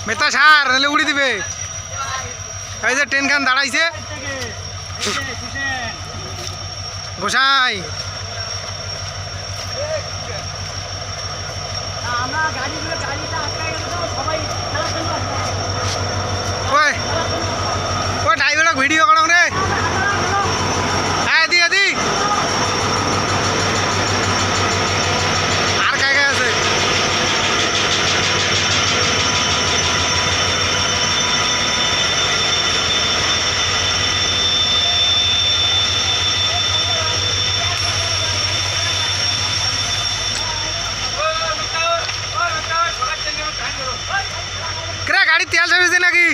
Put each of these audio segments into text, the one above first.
মেতা সার নাহলে উড়ি দিবে। এই যে ট্রেন খান দাঁড়াইছে গোসাই। ওই ড্রাইভার ভিডিও করো রে। হ্যাঁ দি দি আর কায় কায় আছে? গাড়ি তেল সার্ভিস নাকি?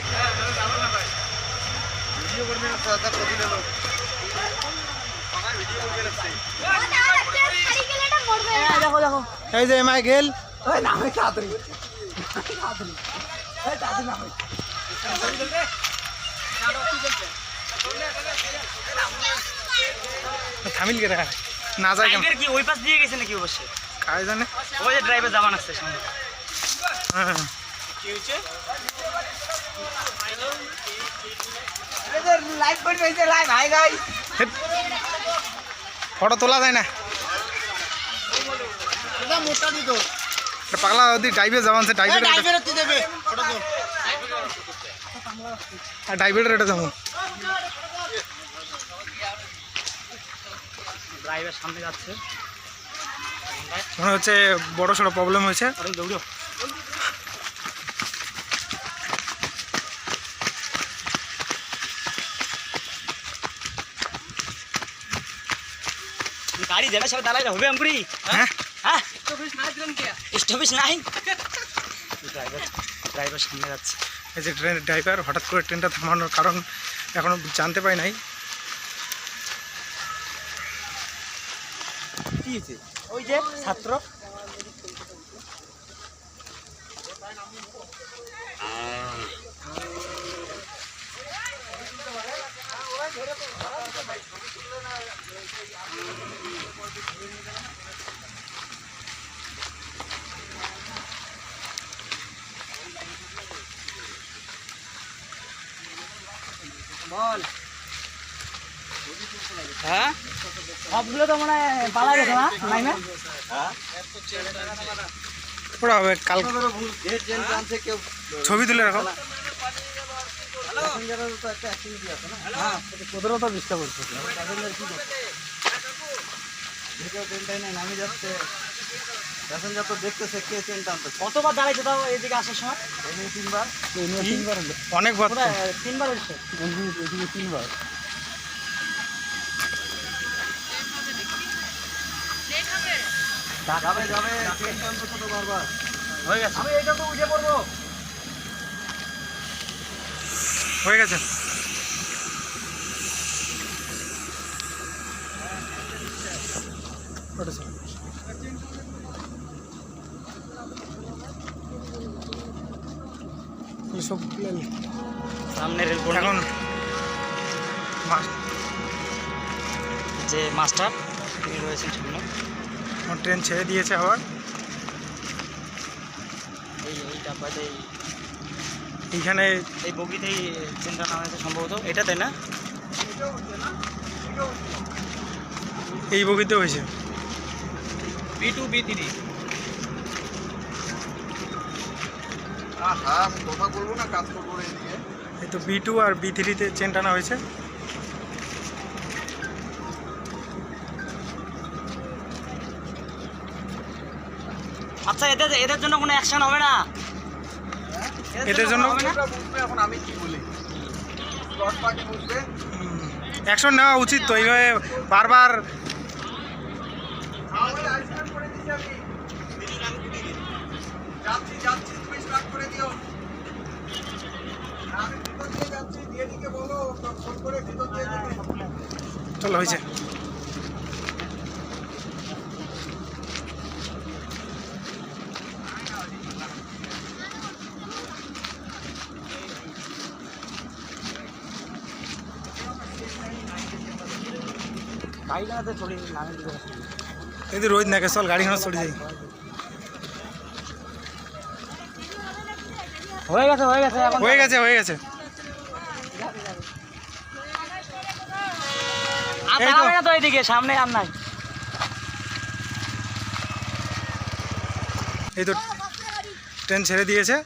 এই যে মাইকেল থামিল কে না যায় কি ওই পাশ দিয়ে গেছে নাকি? অবশ্যই কাজ জানে। ওই যে ড্রাইভার যাবান আছে সামনে। হ্যাঁ কি হচ্ছে? লাইভ করে হইছে লাইভ হাই গাইস। ফটো তোলা যায় না এটা মোটা দিতো পাগলা যদি ড্রাইভার যাবান সে ড্রাইভার কি দেবে ফটো তো আর ড্রাইভার এটা যাবো। ড্রাইভার সামনে যাচ্ছে মনে হচ্ছে বড় সড়ো প্রবলেম হয়েছে। দৌড়ো গাড়ি যেটা সব দাঁড়াইলে হবে আমরি। হ্যাঁ হ্যাঁ স্টপেজ নাই। ড্রাইভার সামনে যাচ্ছে। এই যে ট্রেনের ড্রাইভার হঠাৎ করে ট্রেনটা থামানোর কারণ এখনো জানতে পারি নাই। কি হয়েছে? ওই যে ছাত্র বল। হ্যাঁ সবগুলো তো মনে হয় পালা গেছে না নাইমে। ওরা হবে কাল ছবি তুলে রাখো। ওদেরও তো ডিস্টার্ব হচ্ছে। নামি যাচ্ছে প্যাসেঞ্জার তো দেখতেছে কে ট্রেন টানতে। কতবার দাঁড়াইছে তাও এদিকে আসার সময়? তিনবার অনেকবার 3বার হচ্ছে এদিকে 3বার। যাবে যাবে ট্রেন টানতে তো বারবার হয়ে গেছে। আমি এটা তো উঠে পড়বো হয়ে গেছে। সামনের এখন যে মাস্টার তিনি রয়েছেন সামনে। ট্রেন ছেড়ে দিয়েছে আবার। এইখানে এই বগিতেই ট্রেনটা নামাইছে সম্ভবত। এটা তাই না? এই বগিতে হয়েছে B2 B3। এই তো B2 আর B3-তে চেন টানা হয়েছে। আচ্ছা এদের জন্য কোনো অ্যাকশন হবে না? এদের জন্য এখন আমি কি বলি অ্যাকশন নেওয়া উচিত তো। এইভাবে বারবার চলো হয়েছে। গাড়িখানাতে চড়ি নামে দিতে কিন্তু রোজ নাকি চল গাড়িখানা চড়ি যাই। হয়ে গেছে হয়ে গেছে এখন হয়ে গেছে হয়ে গেছে। আর এই তো। দাঁড়াবে না তো এইদিকে সামনে আর নাই। এই তো ট্রেন ছেড়ে দিয়েছে।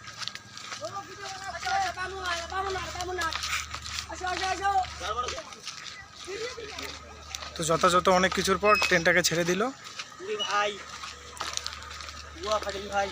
তো যথাযথ অনেক কিছুর পর ট্রেনটাকে ছেড়ে দিল। ভাই ভাই